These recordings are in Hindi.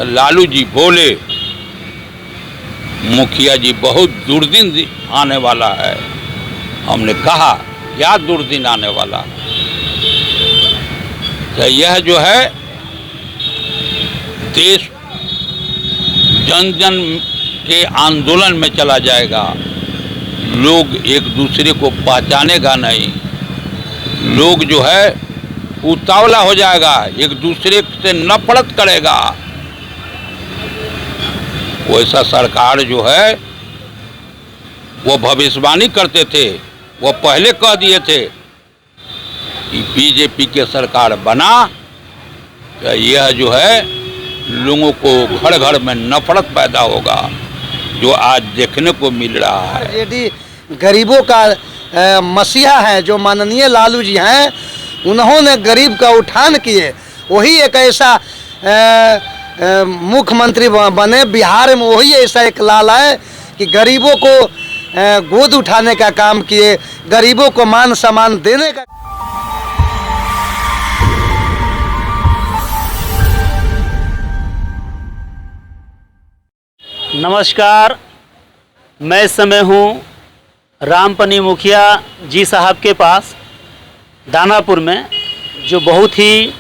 लालू जी बोले मुखिया जी बहुत दुर्दिन आने वाला है। हमने कहा क्या दुर्दिन आने वाला है? तो यह जो है देश जन जन के आंदोलन में चला जाएगा। लोग एक दूसरे को पहचानेगा नहीं, लोग जो है उतावला हो जाएगा, एक दूसरे से नफरत करेगा। वैसा सरकार जो है वो भविष्यवाणी करते थे, वो पहले कह दिए थे कि बीजेपी के सरकार बना तो यह जो है लोगों को घर घर में नफरत पैदा होगा, जो आज देखने को मिल रहा है। आरजेडी गरीबों का मसीहा है जो माननीय लालू जी हैं, उन्होंने गरीब का उठान किए। वही एक ऐसा मुख्यमंत्री बने बिहार में, वही ऐसा एक लाला है कि गरीबों को गोद उठाने का काम किए, गरीबों को मान सम्मान देने का। नमस्कार, मैं इस समय हूँ रामपनी मुखिया जी साहब के पास दानापुर में, जो बहुत ही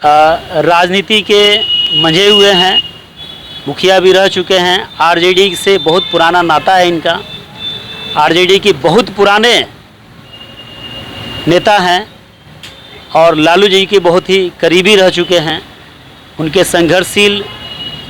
राजनीति के मंझे हुए हैं, मुखिया भी रह चुके हैं। आरजेडी से बहुत पुराना नाता है इनका, आरजेडी के बहुत पुराने नेता हैं और लालू जी के बहुत ही करीबी रह चुके हैं। उनके संघर्षशील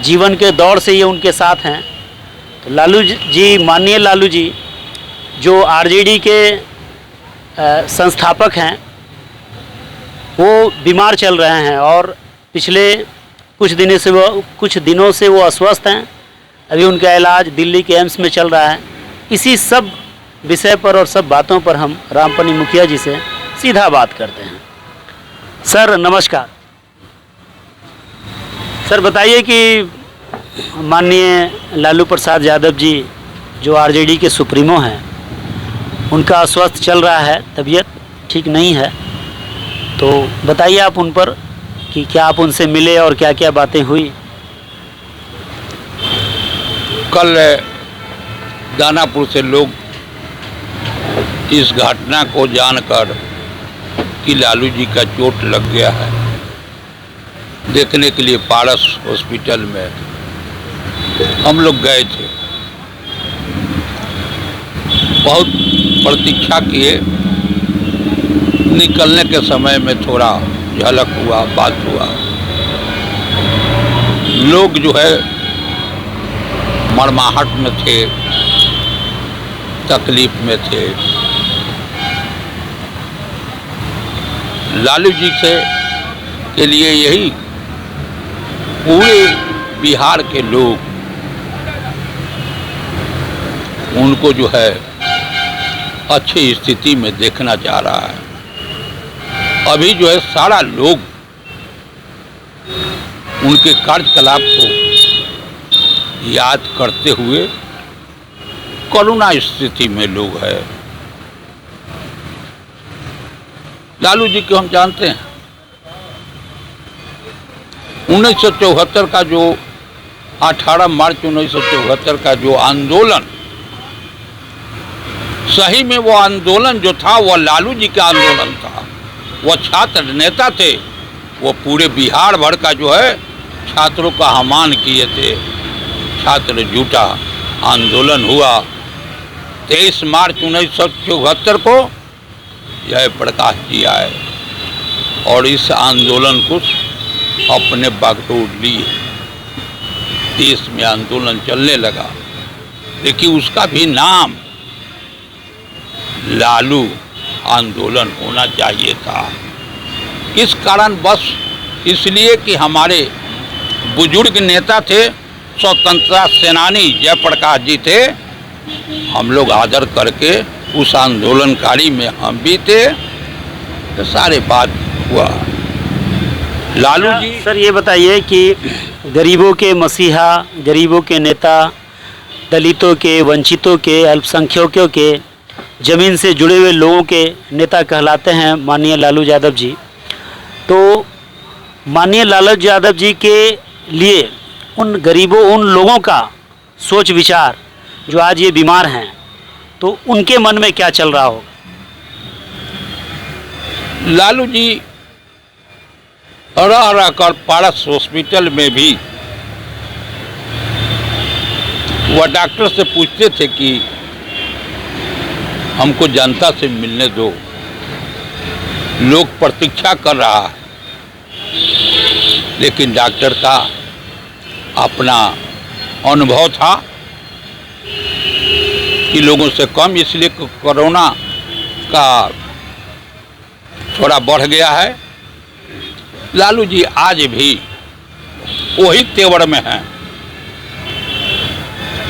जीवन के दौर से ये उनके साथ हैं। तो लालू जी, माननीय लालू जी जो आरजेडी के संस्थापक हैं, वो बीमार चल रहे हैं और पिछले कुछ दिनों से वो अस्वस्थ हैं। अभी उनका इलाज दिल्ली के एम्स में चल रहा है। इसी सब विषय पर और सब बातों पर हम रामपनी मुखिया जी से सीधा बात करते हैं। सर नमस्कार। सर बताइए कि माननीय लालू प्रसाद यादव जी जो आरजेडी के सुप्रीमो हैं, उनका अस्वस्थ चल रहा है, तबीयत ठीक नहीं है, तो बताइए आप उन पर कि क्या आप उनसे मिले और क्या क्या बातें हुई? कल दानापुर से लोग इस घटना को जानकर कि लालू जी का चोट लग गया है, देखने के लिए पारस हॉस्पिटल में हम लोग गए थे। बहुत प्रतीक्षा किए, निकलने के समय में थोड़ा झलक हुआ, बात हुआ। लोग जो है मरमाहट में थे, तकलीफ में थे। लालू जी से के लिए यही पूरे बिहार के लोग उनको जो है अच्छी स्थिति में देखना चाह रहा है। अभी जो है सारा लोग उनके कार्यकलाप को याद करते हुए करुणा स्थिति में लोग है। लालू जी को हम जानते हैं। 1974 का जो 18 मार्च 1974 का जो आंदोलन, सही में वो आंदोलन जो था वो लालू जी का आंदोलन था। वो छात्र नेता थे, वो पूरे बिहार भर का जो है छात्रों का आह्वान किए थे। छात्र जुटा, आंदोलन हुआ। 23 मार्च 1974 को जयप्रकाश जी आए और इस आंदोलन को अपने बागडोर लिए। देश में आंदोलन चलने लगा। देखिए उसका भी नाम लालू आंदोलन होना चाहिए था। किस कारण? बस इसलिए कि हमारे बुजुर्ग नेता थे, स्वतंत्रता सेनानी जयप्रकाश जी थे। हम लोग आदर करके उस आंदोलनकारी में हम भी थे, तो सारे बात हुआ। लालू जी सर ये बताइए कि गरीबों के मसीहा, गरीबों के नेता, दलितों के, वंचितों के, अल्पसंख्यकों के, ज़मीन से जुड़े हुए लोगों के नेता कहलाते हैं माननीय लालू यादव जी। तो माननीय लालू यादव जी के लिए उन गरीबों, उन लोगों का सोच विचार जो आज ये बीमार हैं, तो उनके मन में क्या चल रहा होगा? लालू जी रह रह कर पारस हॉस्पिटल में भी वह डॉक्टर से पूछते थे कि हमको जनता से मिलने दो, लोग प्रतीक्षा कर रहा है। लेकिन डॉक्टर का अपना अनुभव था कि लोगों से कम, इसलिए कोरोना का थोड़ा बढ़ गया है। लालू जी आज भी वही तेवर में हैं,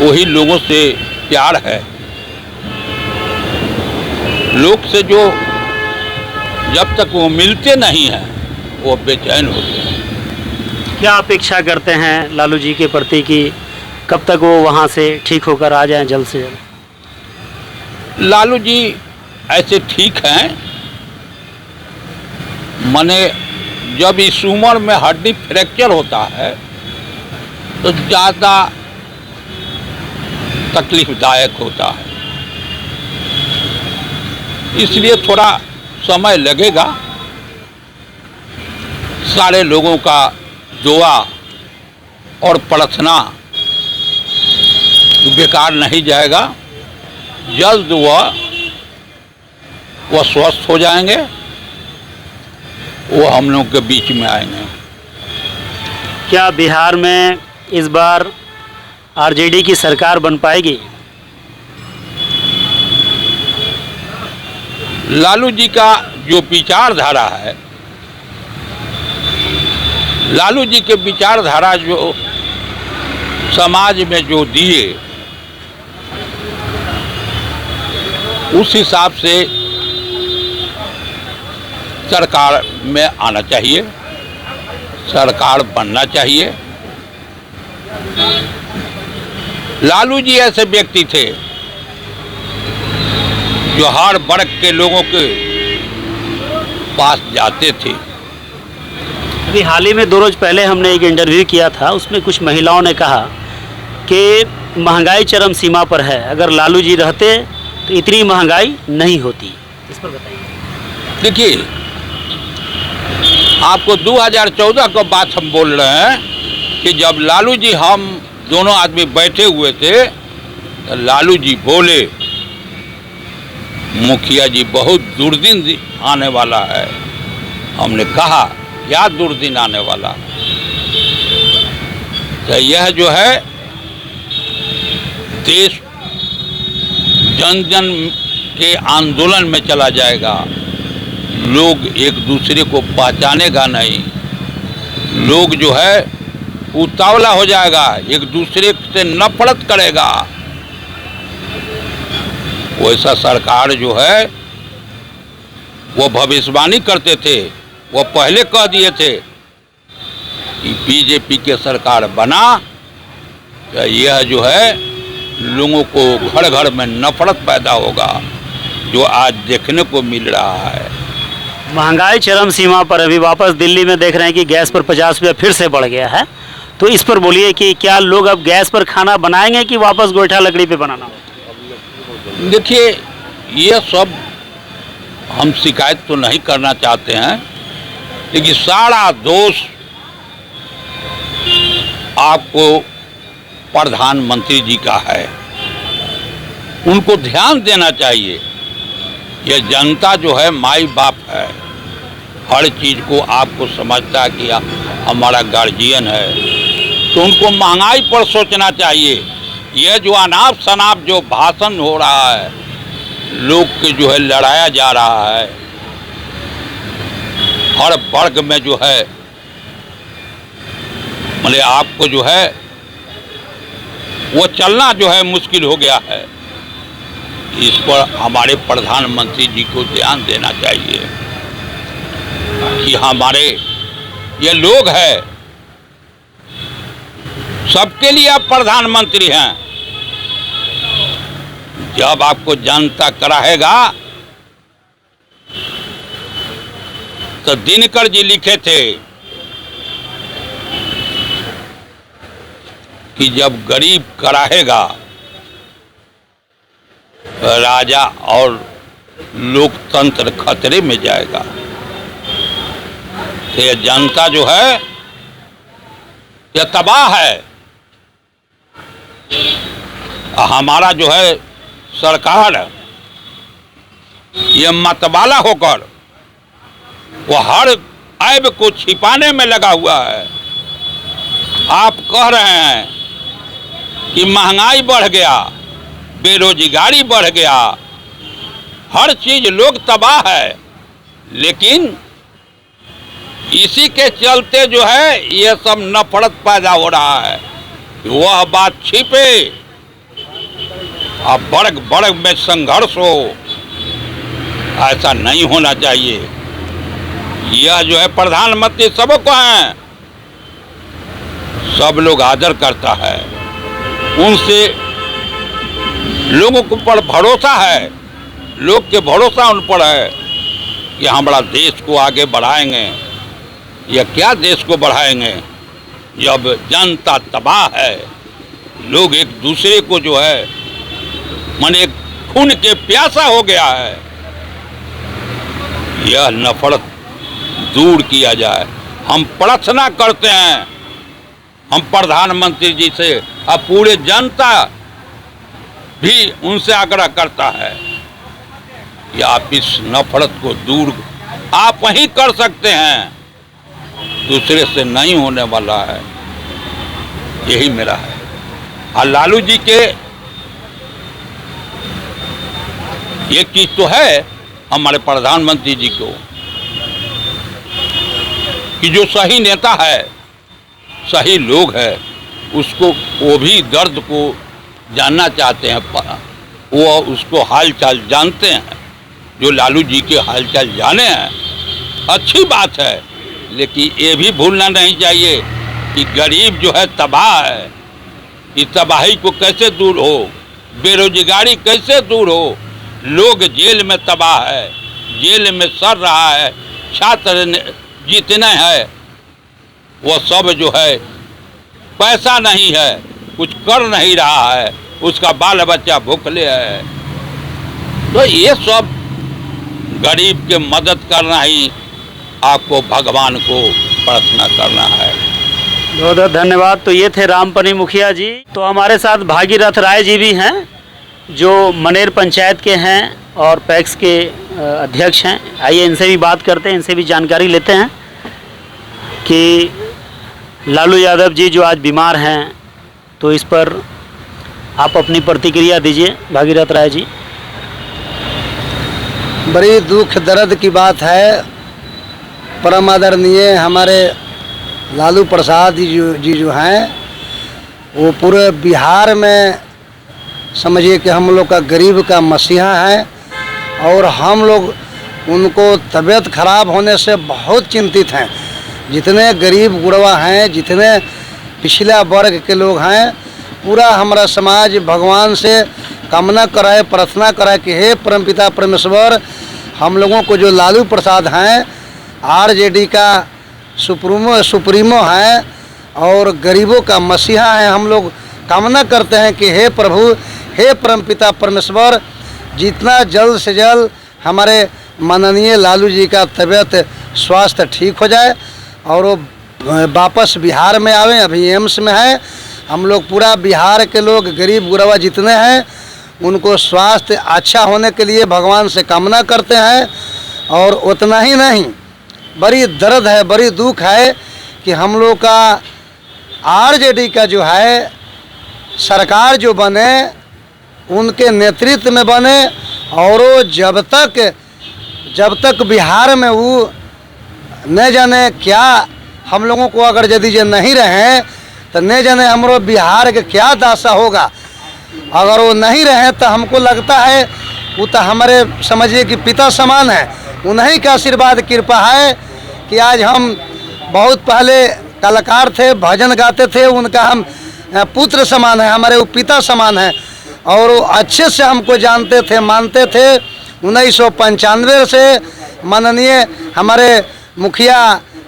वही लोगों से प्यार है। लोग से जो जब तक वो मिलते नहीं हैं वो बेचैन होते हैं। क्या अपेक्षा करते हैं लालू जी के प्रति कि कब तक वो वहाँ से ठीक होकर आ जाएं जल्द से जल्द? लालू जी ऐसे ठीक हैं, माने जब इस उम्र में हड्डी फ्रैक्चर होता है तो ज़्यादा तकलीफदायक होता है, इसलिए थोड़ा समय लगेगा। सारे लोगों का दुआ और प्रार्थना बेकार नहीं जाएगा। जल्द वह स्वस्थ हो जाएंगे, वो हम लोग के बीच में आएंगे। क्या बिहार में इस बार आरजेडी की सरकार बन पाएगी? लालू जी का जो विचारधारा है, लालू जी के विचारधारा जो समाज में जो दिए, उस हिसाब से सरकार में आना चाहिए, सरकार बनना चाहिए। लालू जी ऐसे व्यक्ति थे जो हर वर्ग के लोगों के पास जाते थे। अभी हाल ही में 2 रोज पहले हमने एक इंटरव्यू किया था, उसमें कुछ महिलाओं ने कहा कि महंगाई चरम सीमा पर है, अगर लालू जी रहते तो इतनी महंगाई नहीं होती। इस पर बताइए। देखिए, आपको 2014 का बात हम बोल रहे हैं कि जब लालू जी, हम दोनों आदमी बैठे हुए थे तो लालू जी बोले, मुखिया जी बहुत दुर्दिन आने वाला है। हमने कहा क्या दुर्दिन आने वाला है? तो यह जो है देश जन जन के आंदोलन में चला जाएगा, लोग एक दूसरे को पहचानेगा नहीं, लोग जो है उतावला हो जाएगा, एक दूसरे से नफरत करेगा। वैसा सरकार जो है वो भविष्यवाणी करते थे, वो पहले कह दिए थे कि बीजेपी के सरकार बना तो यह जो है लोगों को घर घर में नफरत पैदा होगा, जो आज देखने को मिल रहा है। महंगाई चरम सीमा पर, अभी वापस दिल्ली में देख रहे हैं कि गैस पर 50 रुपया फिर से बढ़ गया है, तो इस पर बोलिए कि क्या लोग अब गैस पर खाना बनाएंगे कि वापस गोईठा लकड़ी पे बनाना होगा? देखिए, ये सब हम शिकायत तो नहीं करना चाहते हैं, लेकिन सारा दोष आपको प्रधानमंत्री जी का है। उनको ध्यान देना चाहिए। ये जनता जो है माई बाप है, हर चीज़ को आपको समझता है कि हमारा गार्जियन है, तो उनको महंगाई पर सोचना चाहिए। यह जो अनाप शनाप जो भाषण हो रहा है, लोग के जो है लड़ाया जा रहा है, हर वर्ग में जो है, मतलब आपको जो है वो चलना जो है मुश्किल हो गया है। इस पर हमारे प्रधानमंत्री जी को ध्यान देना चाहिए कि हमारे ये लोग हैं, सबके लिए आप प्रधानमंत्री हैं। जब आपको जनता कराएगा, तो दिनकर जी लिखे थे कि जब गरीब कराहेगा राजा और लोकतंत्र खतरे में जाएगा। तो ये जनता जो है ये तबाह है। हमारा जो है सरकार ये मतवाला होकर वो हर ऐब को छिपाने में लगा हुआ है। आप कह रहे हैं कि महंगाई बढ़ गया, बेरोजगारी बढ़ गया, हर चीज लोग तबाह है, लेकिन इसी के चलते जो है ये सब नफरत पैदा हो रहा है। वह बात छिपे और वर्ग वर्ग में संघर्ष हो, ऐसा नहीं होना चाहिए। यह जो है प्रधानमंत्री सबको हैं, सब लोग आदर करता है, उनसे लोगों को पर भरोसा है, लोग के भरोसा उन पर है कि हमारा देश को आगे बढ़ाएंगे। या क्या देश को बढ़ाएंगे जब जनता तबाह है, लोग एक दूसरे को जो है माने खून के प्यासा हो गया है। यह नफरत दूर किया जाए। हम प्रार्थना करते हैं, हम प्रधानमंत्री जी से और पूरे जनता भी उनसे आग्रह करता है कि आप इस नफरत को दूर आप ही कर सकते हैं, दूसरे से नहीं होने वाला है। यही मेरा है। और लालू जी के ये चीज तो है हमारे प्रधानमंत्री जी को कि जो सही नेता है, सही लोग है, उसको वो भी दर्द को जानना चाहते हैं, वो उसको हालचाल जानते हैं। जो लालू जी के हालचाल जाने हैं अच्छी बात है, लेकिन ये भी भूलना नहीं चाहिए कि गरीब जो है तबाह है। इस तबाही को कैसे दूर हो, बेरोजगारी कैसे दूर हो, लोग जेल में तबाह है, जेल में सड़ रहा है, छात्र जितने हैं वो सब जो है पैसा नहीं है, कुछ कर नहीं रहा है, उसका बाल बच्चा भूखले है। तो ये सब गरीब के मदद करना ही आपको भगवान को प्रार्थना करना है। बहुत बहुत धन्यवाद। तो ये थे रामपनी मुखिया जी। तो हमारे साथ भागीरथ राय जी भी हैं जो मनेर पंचायत के हैं और पैक्स के अध्यक्ष हैं। आइए इनसे भी बात करते हैं, इनसे भी जानकारी लेते हैं कि लालू यादव जी जो आज बीमार हैं, तो इस पर आप अपनी प्रतिक्रिया दीजिए भागीरथ राय जी। बड़ी दुख दर्द की बात है। परम आदरणीय हमारे लालू प्रसाद जी जो हैं वो पूरे बिहार में समझिए कि हम लोग का गरीब का मसीहा है, और हम लोग उनको तबीयत खराब होने से बहुत चिंतित हैं। जितने गरीब गुरबा हैं, जितने पिछला वर्ग के लोग हैं, पूरा हमारा समाज भगवान से कामना कराए, प्रार्थना कराए कि हे परमपिता परमेश्वर, हम लोगों को जो लालू प्रसाद हैं आरजेडी का सुप्रीमो है और गरीबों का मसीहा है, हम लोग कामना करते हैं कि हे प्रभु, हे परमपिता परमेश्वर, जितना जल्द से जल्द हमारे माननीय लालू जी का तबीयत स्वास्थ्य ठीक हो जाए और वो वापस बिहार में आवें। अभी एम्स में है। हम लोग पूरा बिहार के लोग गरीब गुरबा जितने हैं उनको स्वास्थ्य अच्छा होने के लिए भगवान से कामना करते हैं। और उतना ही नहीं, बड़ी दर्द है, बड़ी दुख है कि हम लोग का आरजेडी का जो है सरकार जो बने उनके नेतृत्व में बने, और वो जब तक बिहार में वो न जाने क्या हम लोगों को अगर यदि ये नहीं रहे तो न जाने हमारो बिहार के क्या दशा होगा। अगर वो नहीं रहे तो हमको लगता है वो तो हमारे समझिए कि पिता समान है, उन्हीं का आशीर्वाद कृपा है कि आज हम बहुत पहले कलाकार थे, भजन गाते थे, उनका हम पुत्र समान है, हमारे वो पिता समान है और वो अच्छे से हमको जानते थे, मानते थे। 1995 से माननीय हमारे मुखिया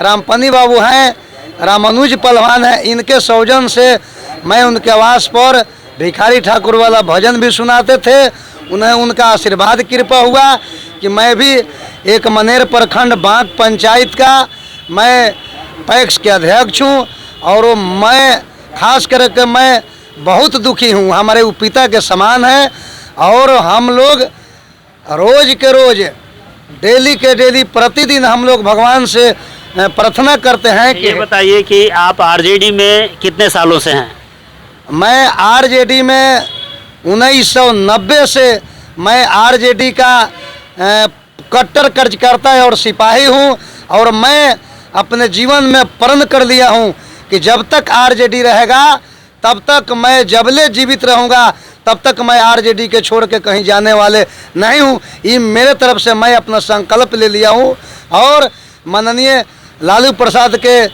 रामपनी बाबू हैं, रामानुज पहलवान है, इनके सौजन से मैं उनके आवास पर भिखारी ठाकुर वाला भजन भी सुनाते थे। उन्हें उनका आशीर्वाद कृपा हुआ कि मैं भी एक मनेर प्रखंड बांक पंचायत का मैं पैक्स के अध्यक्ष हूँ और मैं खास करके मैं बहुत दुखी हूँ। हमारे वो पिता के समान है और हम लोग रोज के रोज डेली के डेली प्रतिदिन हम लोग भगवान से प्रार्थना करते हैं कि ये बताइए कि आप आरजेडी में कितने सालों से हैं? मैं आरजेडी में 1990 से मैं आरजेडी का कट्टर कार्यकर्ता और सिपाही हूं और मैं अपने जीवन में प्रण कर लिया हूं कि जब तक आरजेडी रहेगा तब तक मैं जबले जीवित रहूंगा, तब तक मैं आरजेडी के छोड़ के कहीं जाने वाले नहीं हूं। ये मेरे तरफ से मैं अपना संकल्प ले लिया हूं और माननीय लालू प्रसाद के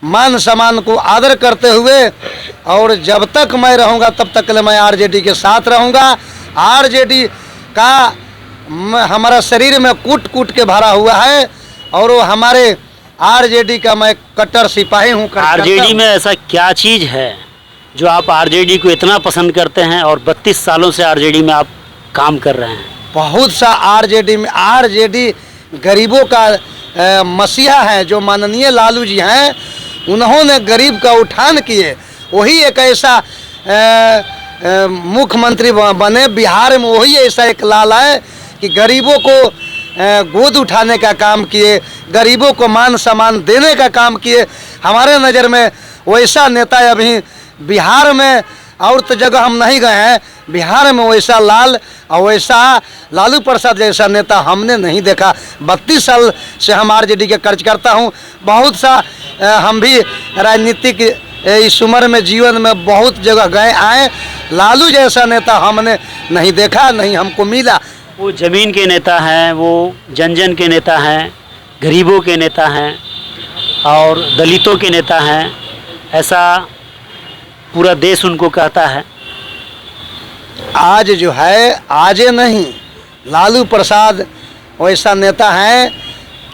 मान सम्मान को आदर करते हुए और जब तक मैं रहूंगा तब तक मैं आरजेडी के साथ रहूंगा। आरजेडी का हमारा शरीर में कूट कूट के भरा हुआ है और वो हमारे आरजेडी का मैं कट्टर सिपाही हूँ। आरजेडी में ऐसा क्या चीज़ है जो आप आरजेडी को इतना पसंद करते हैं और 32 सालों से आरजेडी में आप काम कर रहे हैं? बहुत सा आरजेडी में, आरजेडी गरीबों का मसीहा है। जो माननीय लालू जी हैं उन्होंने गरीब का उठान किए, वही एक ऐसा मुख्यमंत्री बने बिहार में। वही ऐसा एक लाल है कि गरीबों को गोद उठाने का काम किए, गरीबों को मान सम्मान देने का काम किए। हमारे नज़र में वैसा नेता अभी बिहार में और तो जगह हम नहीं गए हैं, बिहार में वैसा लाल और वैसा लालू प्रसाद जैसा नेता हमने नहीं देखा। 32 साल से हम आरजेडी के कार्यकर्ता हूँ। बहुत सा हम भी राजनीतिक इस उम्र में जीवन में बहुत जगह गए आए, लालू जैसा नेता हमने नहीं देखा, नहीं हमको मिला। वो ज़मीन के नेता हैं, वो जन जन के नेता हैं, गरीबों के नेता हैं और दलितों के नेता हैं, ऐसा पूरा देश उनको कहता है। आज जो है, आज नहीं, लालू प्रसाद वैसा नेता है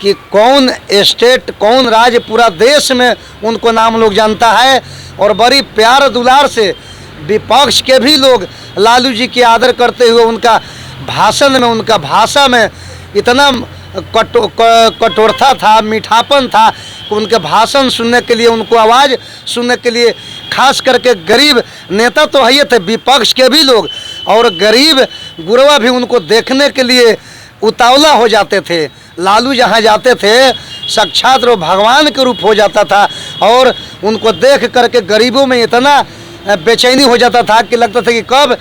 कि कौन स्टेट कौन राज्य पूरा देश में उनको नाम लोग जानता है और बड़ी प्यार दुलार से विपक्ष के भी लोग लालू जी की आदर करते हुए उनका भाषण में, उनका भाषा में इतना कठोरता था, मीठापन था कि उनके भाषण सुनने के लिए, उनको आवाज़ सुनने के लिए खास करके गरीब नेता तो है थे, विपक्ष के भी लोग और गरीब गुरवा भी उनको देखने के लिए उतावला हो जाते थे। लालू जहाँ जाते थे साक्षात वो भगवान के रूप हो जाता था और उनको देख करके गरीबों में इतना बेचैनी हो जाता था कि लगता था कि कब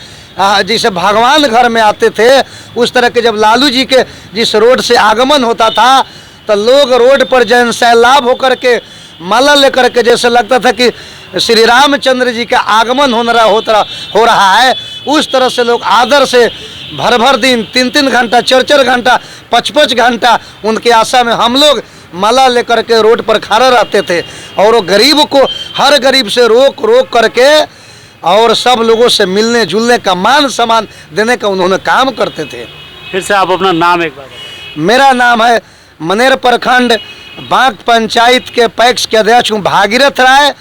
जैसे भगवान घर में आते थे उस तरह के। जब लालू जी के जिस रोड से आगमन होता था तो लोग रोड पर जन सैलाब होकर के माला लेकर के जैसे लगता था कि श्री रामचंद्र जी का आगमन हो रहा है। उस तरह से लोग आदर से भर भर दिन 3-3 घंटा 4-4 घंटा 5-5 घंटा उनके आशा में हम लोग माला लेकर के रोड पर खड़ा रहते थे और वो गरीब को, हर गरीब से रोक रोक करके और सब लोगों से मिलने जुलने का, मान सम्मान देने का उन्होंने काम करते थे। फिर से आप अपना नाम एक बार बताइए। मेरा नाम है मनेर प्रखंड बांक पंचायत के पैक्स के अध्यक्ष हूँ, भागीरथ राय।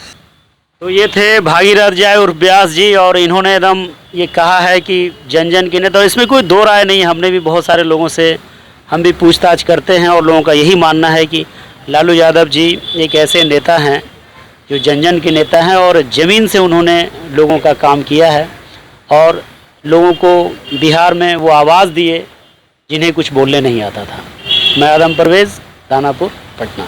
तो ये थे भागीरथ राय उर्फ व्यास जी और इन्होंने एकदम ये कहा है कि जन जन के नेता, इसमें कोई दो राय नहीं। हमने भी बहुत सारे लोगों से हम भी पूछताछ करते हैं और लोगों का यही मानना है कि लालू यादव जी एक ऐसे नेता हैं जो जन जन के नेता हैं और ज़मीन से उन्होंने लोगों का काम किया है और लोगों को बिहार में वो आवाज़ दिए जिन्हें कुछ बोलने नहीं आता था। मैं आदम परवेज़, दानापुर, पटना।